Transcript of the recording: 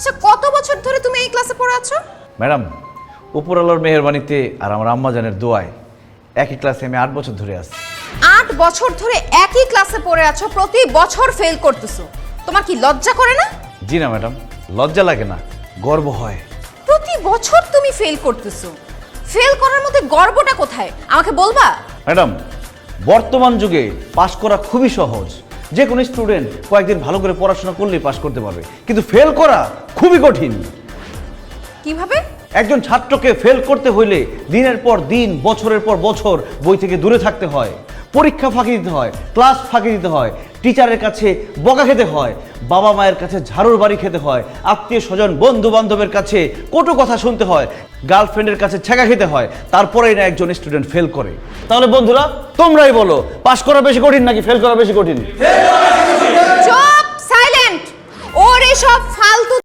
আচ্ছা, কত বছর ধরে তুমি এই ক্লাসে পড়ে আছো? ম্যাডাম, উপরআল্লাহর মেহেরবানিতে আর আমার আম্মাজানের দোয়ায় একই ক্লাসে আমি 8 বছর ধরে আছি। 8 বছর ধরে একই ক্লাসে পড়ে আছো, প্রতি বছর ফেল করতেছো। তোমার কি লজ্জা করে না? জি না ম্যাডাম, লজ্জা লাগে না, গর্ব হয়। প্রতি বছর তুমি ফেল করতেছো। ফেল করার মধ্যে গর্বটা কোথায় আমাকে বলবা? ম্যাডাম, বর্তমান যুগে পাশ করা খুবই সহজ। যে কোনো স্টুডেন্ট কয়েকদিন ভালো করে পড়াশোনা করলেই পাশ করতে পারবে, কিন্তু ফেল করা খুবই কঠিন। কিভাবে? একজন ছাত্রকে ফেল করতে হইলে দিনের পর দিন, বছরের পর বছর বই থেকে দূরে থাকতে হয়, পরীক্ষা ফাঁকি দিতে হয়, ক্লাস ফাঁকি দিতে হয়, টিচারের কাছে বকা খেতে হয়, বাবা মায়ের কাছে ঝাড়ুর বাড়ি খেতে হয়, আত্মীয় স্বজন বন্ধু বান্ধবের কাছে কটু কথা শুনতে হয়, গার্লফ্রেন্ডের কাছে ছ্যাঁকা খেতে হয়, তারপরেই না একজন স্টুডেন্ট ফেল করে। তাহলে বন্ধুরা, তোমরাই বলো, পাস করা বেশি কঠিন নাকি ফেল করা বেশি কঠিন? চুপ, সাইলেন্ট। ওর এসব ফালতু